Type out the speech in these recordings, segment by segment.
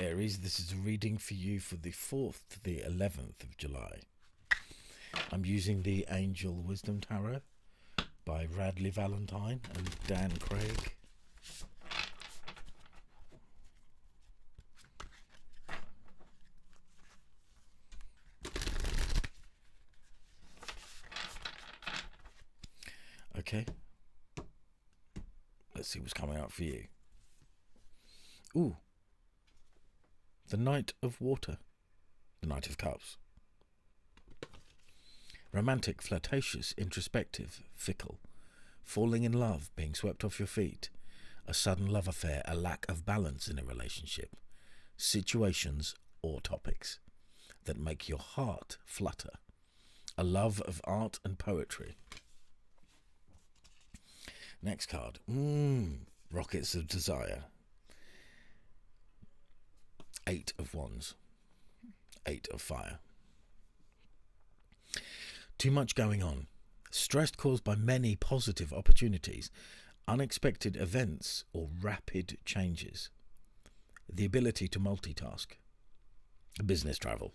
Aries, this is a reading for you for the 4th to the 11th of July. I'm using the Angel Wisdom Tarot by Radley Valentine and Dan Craig. Okay, let's see what's coming up for you. Ooh, the Knight of Water, the Knight of Cups. Romantic, flirtatious, introspective, fickle, falling in love, being swept off your feet, a sudden love affair, a lack of balance in a relationship, situations or topics that make your heart flutter, a love of art and poetry. Next card, Rockets of Desire, 8 of Wands, 8 of Fire. Too much going on. Stress caused by many positive opportunities, unexpected events or rapid changes. The ability to multitask. Business travel.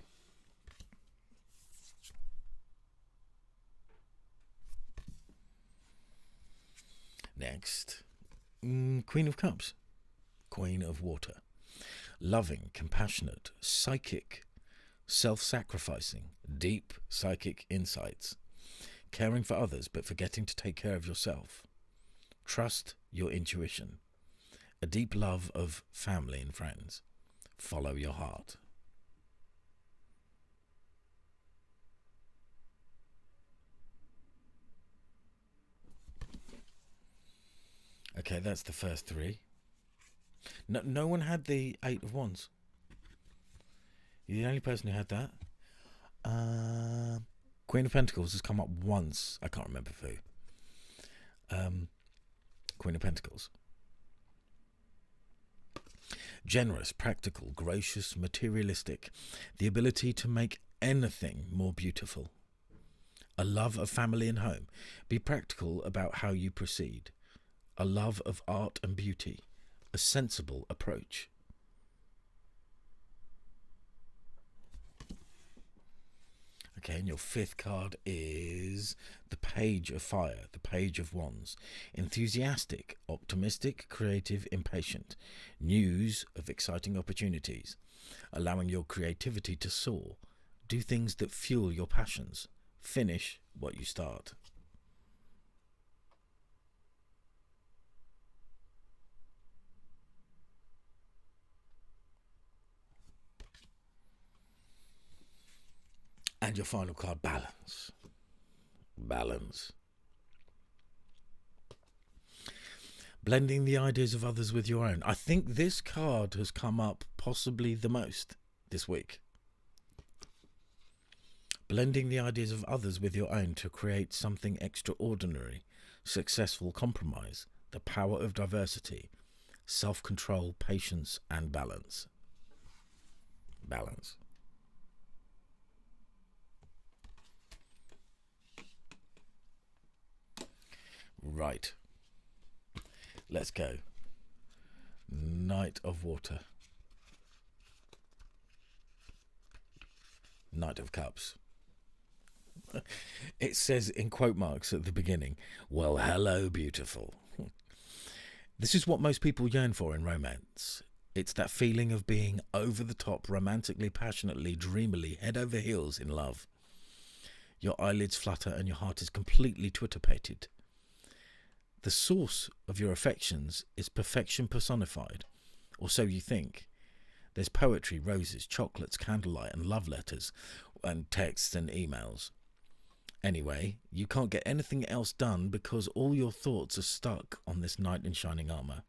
Next, Queen of Cups, Queen of Water. Loving, compassionate, psychic, self-sacrificing, deep psychic insights, caring for others but forgetting to take care of yourself. Trust your intuition, a deep love of family and friends. Follow your heart. Okay, that's the first three. No one had the 8 of Wands. You're the only person who had that. Queen of Pentacles has come up once. I can't remember who. Queen of Pentacles. Generous, practical, gracious, materialistic. The ability to make anything more beautiful. A love of family and home. Be practical about how you proceed. A love of art and beauty. A sensible approach. Okay, and your 5th card is the Page of Fire, the Page of Wands. Enthusiastic, optimistic, creative, impatient. News of exciting opportunities. Allowing your creativity to soar. Do things that fuel your passions. Finish what you start. And your final card, Balance. Balance. Blending the ideas of others with your own. I think this card has come up possibly the most this week. Blending the ideas of others with your own to create something extraordinary. Successful compromise. The power of diversity. Self-control, patience, and balance. Balance. Right. Let's go. Knight of Water. Knight of Cups. It says in quote marks at the beginning, well, hello, beautiful. This is what most people yearn for in romance. It's that feeling of being over the top, romantically, passionately, dreamily, head over heels in love. Your eyelids flutter and your heart is completely twitterpated. The source of your affections is perfection personified, or so you think. There's poetry, roses, chocolates, candlelight, and love letters, and texts and emails. Anyway, you can't get anything else done because all your thoughts are stuck on this knight in shining armour.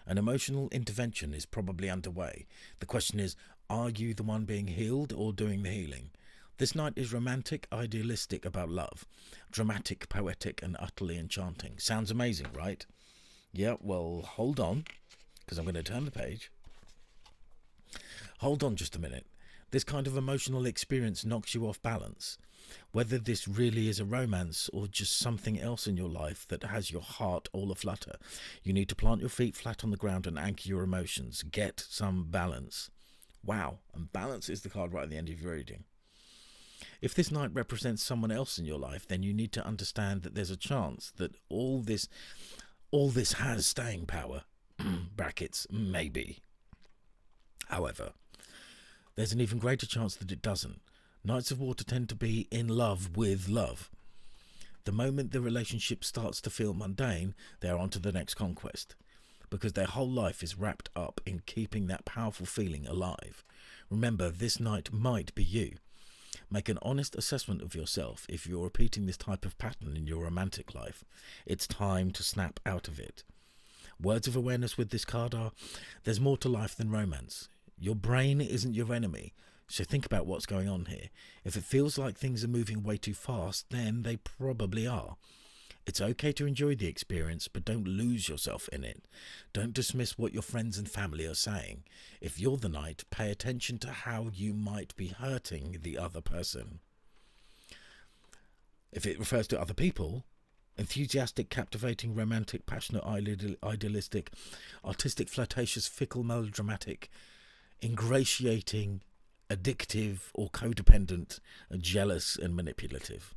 An emotional intervention is probably underway. The question is, are you the one being healed or doing the healing? This knight is romantic, idealistic about love. Dramatic, poetic, and utterly enchanting. Sounds amazing, right? Yeah, well, hold on, because I'm going to turn the page. Hold on just a minute. This kind of emotional experience knocks you off balance. Whether this really is a romance or just something else in your life that has your heart all aflutter, you need to plant your feet flat on the ground and anchor your emotions. Get some balance. Wow, and balance is the card right at the end of your reading. If this night represents someone else in your life, then you need to understand that there's a chance that all this has staying power. Brackets, maybe. However, there's an even greater chance that it doesn't. Knights of Water tend to be in love with love. The moment the relationship starts to feel mundane, they're on to the next conquest, because their whole life is wrapped up in keeping that powerful feeling alive. Remember, this night might be you. Make an honest assessment of yourself. If you're repeating this type of pattern in your romantic life, it's time to snap out of it. Words of awareness with this card are, there's more to life than romance. Your brain isn't your enemy, so think about what's going on here. If it feels like things are moving way too fast, then they probably are. It's okay to enjoy the experience, but don't lose yourself in it. Don't dismiss what your friends and family are saying. If you're the knight, pay attention to how you might be hurting the other person. If it refers to other people, enthusiastic, captivating, romantic, passionate, idealistic, artistic, flirtatious, fickle, melodramatic, ingratiating, addictive or codependent, jealous and manipulative.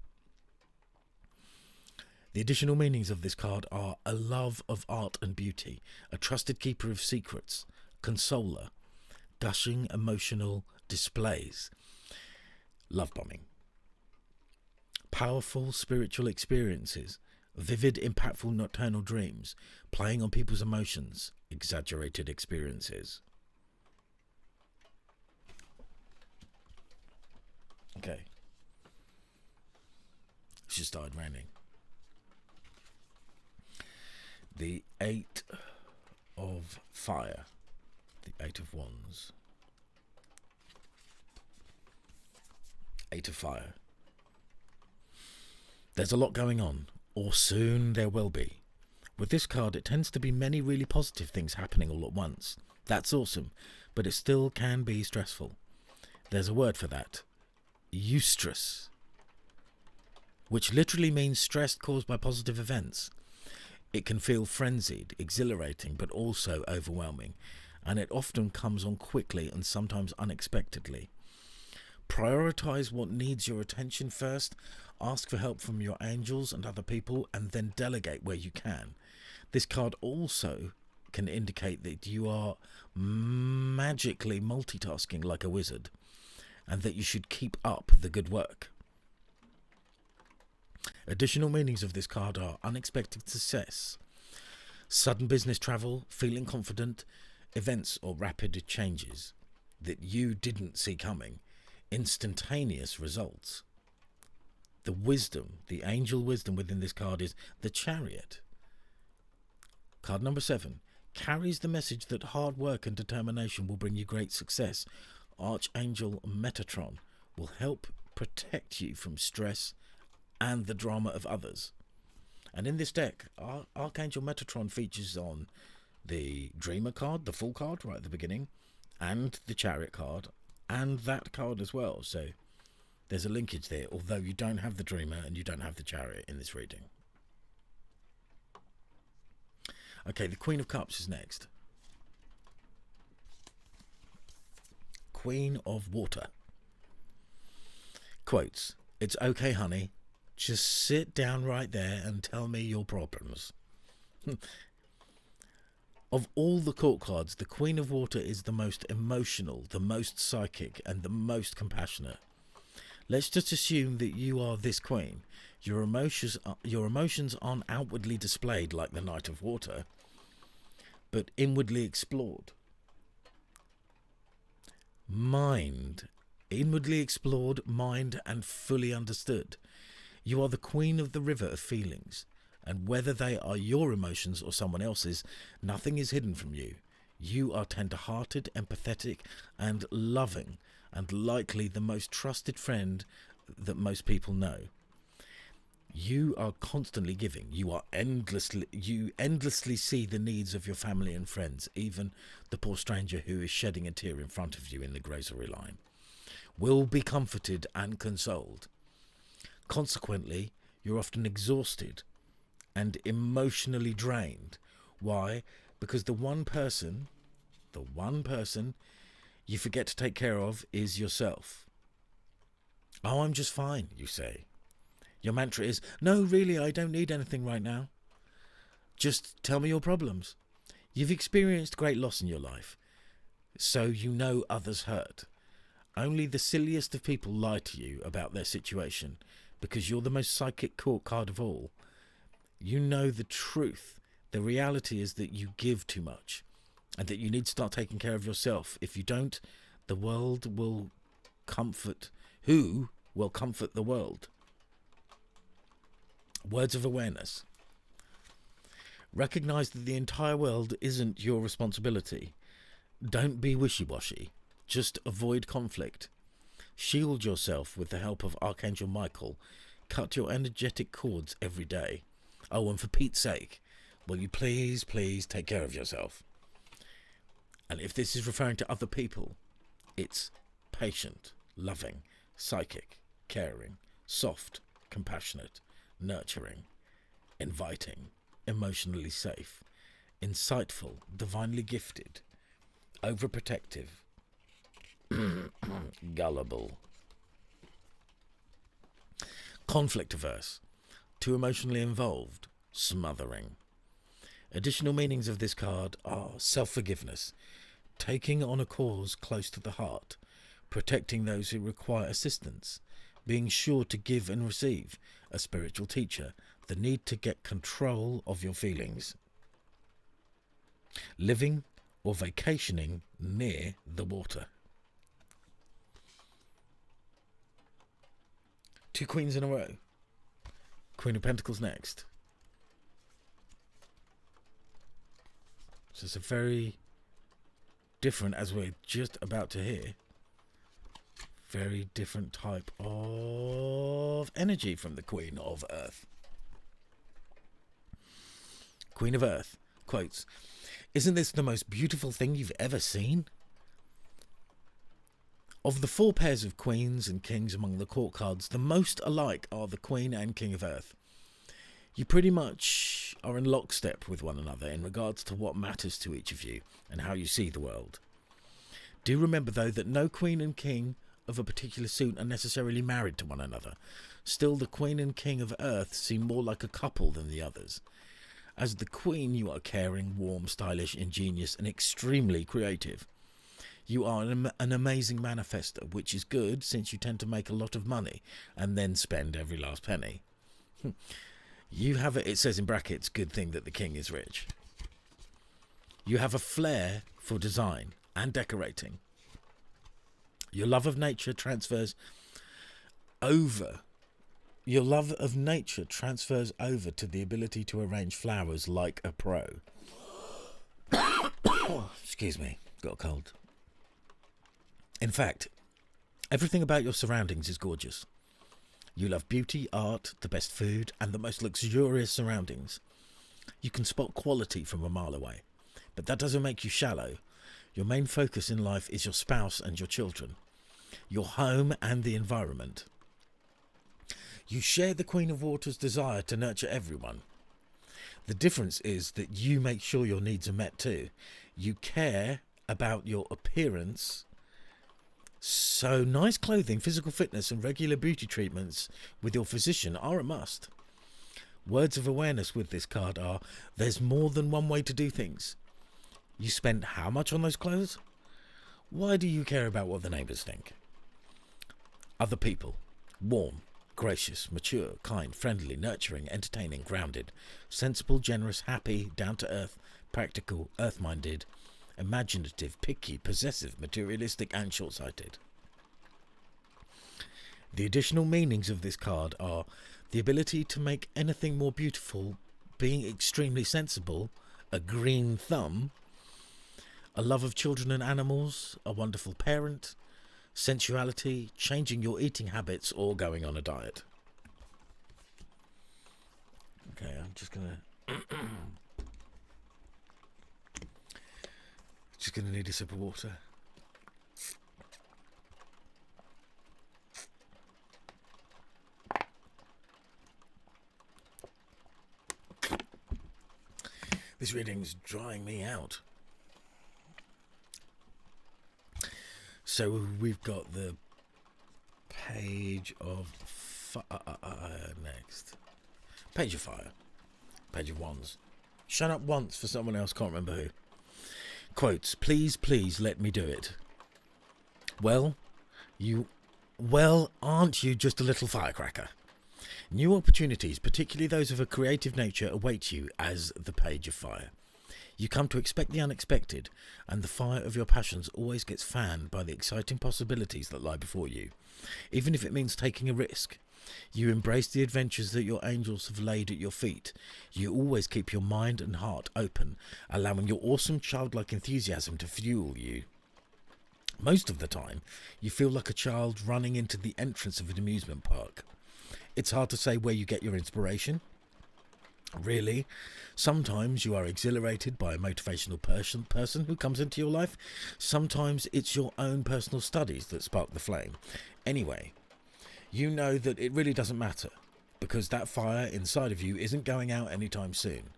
The additional meanings of this card are a love of art and beauty, a trusted keeper of secrets, consoler, gushing emotional displays, love bombing, powerful spiritual experiences, vivid, impactful nocturnal dreams, playing on people's emotions, exaggerated experiences. Okay. It's just started raining. The 8 of Fire. The 8 of Wands. 8 of Fire. There's a lot going on, or soon there will be. With this card, it tends to be many really positive things happening all at once. That's awesome, but it still can be stressful. There's a word for that. Eustress, which literally means stress caused by positive events. It can feel frenzied, exhilarating, but also overwhelming, and it often comes on quickly and sometimes unexpectedly. Prioritize what needs your attention first, ask for help from your angels and other people, and then delegate where you can. This card also can indicate that you are magically multitasking like a wizard, and that you should keep up the good work. Additional meanings of this card are unexpected success, sudden business travel, feeling confident, events or rapid changes that you didn't see coming, instantaneous results. The wisdom, the angel wisdom within this card is the Chariot. Card number 7 carries the message that hard work and determination will bring you great success. Archangel Metatron will help protect you from stress and the drama of others. And in this deck, Archangel Metatron features on the Dreamer card, the full card right at the beginning, and the Chariot card, and that card as well. So there's a linkage there, although you don't have the Dreamer and you don't have the Chariot in this reading. Okay, the Queen of Cups is next. Queen of Water. Quotes, "It's okay, honey. Just sit down right there and tell me your problems." Of all the court cards, the Queen of Water is the most emotional, the most psychic, and the most compassionate. Let's just assume that you are this queen. Your emotions aren't outwardly displayed like the Knight of Water, but inwardly explored. Inwardly explored, mind, and fully understood. You are the queen of the river of feelings, and whether they are your emotions or someone else's, nothing is hidden from you. You are tender-hearted, empathetic, and loving, and likely the most trusted friend that most people know. You are constantly giving. You endlessly see the needs of your family and friends, even the poor stranger who is shedding a tear in front of you in the grocery line. will be comforted and consoled. Consequently, you're often exhausted and emotionally drained. Why? Because the one person you forget to take care of is yourself. Oh, I'm just fine, you say. Your mantra is, no, really, I don't need anything right now. Just tell me your problems. You've experienced great loss in your life, so you know others hurt. Only the silliest of people lie to you about their situation, because you're the most psychic court card of all. You know the truth. The reality is that you give too much, and that you need to start taking care of yourself. If you don't, the world will comfort. Who will comfort the world? Words of awareness. Recognize that the entire world isn't your responsibility. Don't be wishy-washy. Just avoid conflict. Shield yourself with the help of Archangel Michael. Cut your energetic cords every day. Oh, and for Pete's sake, will you please take care of yourself? And if this is referring to other people, it's patient, loving, psychic, caring, soft, compassionate, nurturing, inviting, emotionally safe, insightful, divinely gifted, overprotective, gullible, conflict averse, too emotionally involved, smothering. Additional meanings of this card are self-forgiveness, taking on a cause close to the heart, protecting those who require assistance, being sure to give and receive, a spiritual teacher, the need to get control of your feelings, living or vacationing near the water. 2 queens in a row. Queen of Pentacles next. So it's a very different, as we're just about to hear, very different type of energy from the Queen of Earth. Queen of Earth quotes, "Isn't this the most beautiful thing you've ever seen?" Of the 4 pairs of queens and kings among the court cards, the most alike are the Queen and King of Earth. You pretty much are in lockstep with one another in regards to what matters to each of you and how you see the world. Do remember, though, that no Queen and King of a particular suit are necessarily married to one another. Still, the Queen and King of Earth seem more like a couple than the others. As the Queen, you are caring, warm, stylish, ingenious, and extremely creative. You are an amazing manifester, which is good since you tend to make a lot of money and then spend every last penny. You have it says in brackets, good thing that the king is rich. You have a flair for design and decorating. Your love of nature transfers over to the ability to arrange flowers like a pro. Excuse me, got a cold. In fact, everything about your surroundings is gorgeous. You love beauty, art, the best food, and the most luxurious surroundings. You can spot quality from a mile away, but that doesn't make you shallow. Your main focus in life is your spouse and your children, your home and the environment. You share the Queen of Water's desire to nurture everyone. The difference is that you make sure your needs are met too. You care about your appearance. So nice clothing, physical fitness and regular beauty treatments with your physician are a must. Words of awareness with this card are, there's more than one way to do things. You spent how much on those clothes? Why do you care about what the neighbours think? Other people. Warm, gracious, mature, kind, friendly, nurturing, entertaining, grounded, sensible, generous, happy, down-to-earth, practical, earth-minded, imaginative, picky, possessive, materialistic, and short-sighted. The additional meanings of this card are the ability to make anything more beautiful, being extremely sensible, a green thumb, a love of children and animals, a wonderful parent, sensuality, changing your eating habits, or going on a diet. Okay, I'm just gonna need a sip of water. This reading's drying me out. So we've got the Page of Fire next. Page of Fire. Page of Wands. Shown up once for someone else, can't remember who. Quotes, please, please let me do it. Well, aren't you just a little firecracker? New opportunities, particularly those of a creative nature, await you as the Page of Fire. You come to expect the unexpected, and the fire of your passions always gets fanned by the exciting possibilities that lie before you, even if it means taking a risk. You embrace the adventures that your angels have laid at your feet. You always keep your mind and heart open, allowing your awesome childlike enthusiasm to fuel you. Most of the time, you feel like a child running into the entrance of an amusement park. It's hard to say where you get your inspiration. Really, sometimes you are exhilarated by a motivational person who comes into your life. Sometimes it's your own personal studies that spark the flame. Anyway, you know that it really doesn't matter, because that fire inside of you isn't going out anytime soon.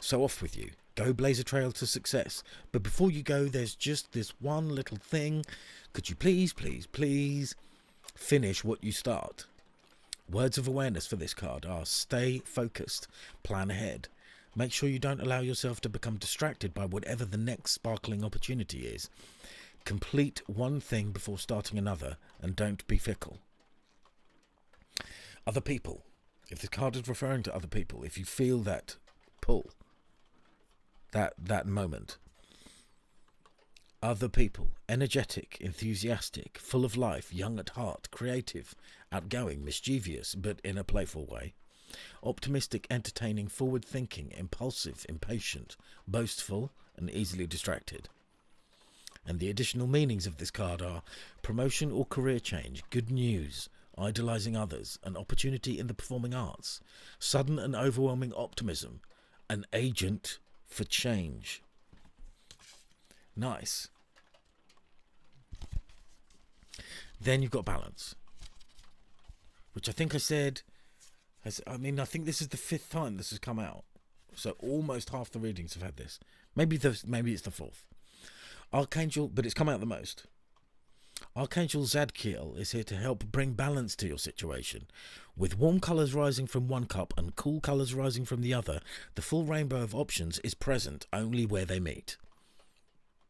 So off with you. Go blaze a trail to success. But before you go, there's just this one little thing. Could you please, please, please finish what you start? Words of awareness for this card are stay focused, plan ahead. Make sure you don't allow yourself to become distracted by whatever the next sparkling opportunity is. Complete one thing before starting another, and don't be fickle. Other people. If this card is referring to other people, if you feel that pull, that moment. Other people, energetic, enthusiastic, full of life, young at heart, creative, outgoing, mischievous, but in a playful way. Optimistic, entertaining, forward-thinking, impulsive, impatient, boastful, and easily distracted. And the additional meanings of this card are promotion or career change, good news, idolizing others, an opportunity in the performing arts, sudden and overwhelming optimism, an agent for change. Nice. Then you've got balance, which I think I said, I think this is the 5th time this has come out. So almost half the readings have had this. Maybe it's the 4th. Archangel, but it's come out the most. Archangel Zadkiel is here to help bring balance to your situation. With warm colours rising from one cup and cool colours rising from the other, the full rainbow of options is present only where they meet.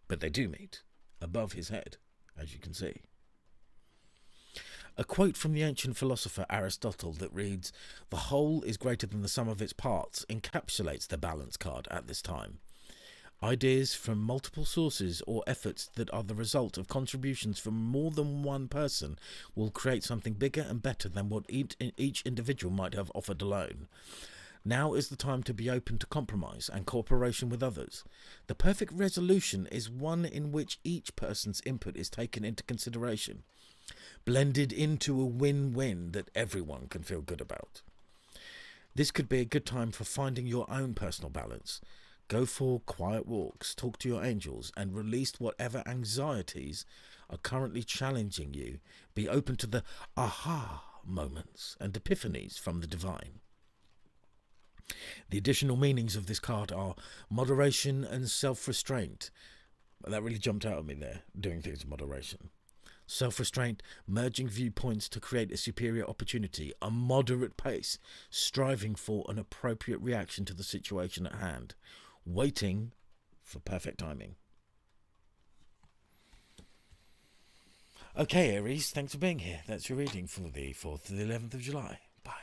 But they do meet, above his head, as you can see. A quote from the ancient philosopher Aristotle that reads, "The whole is greater than the sum of its parts," encapsulates the balance card at this time. Ideas from multiple sources or efforts that are the result of contributions from more than one person will create something bigger and better than what each individual might have offered alone. Now is the time to be open to compromise and cooperation with others. The perfect resolution is one in which each person's input is taken into consideration, blended into a win-win that everyone can feel good about. This could be a good time for finding your own personal balance. Go for quiet walks, talk to your angels, and release whatever anxieties are currently challenging you. Be open to the aha moments and epiphanies from the divine. The additional meanings of this card are moderation and self-restraint. That really jumped out at me there, doing things in moderation. Self-restraint, merging viewpoints to create a superior opportunity, a moderate pace, striving for an appropriate reaction to the situation at hand, waiting for perfect timing. Okay, Aries, thanks for being here. That's your reading for the 4th to the 11th of July. Bye.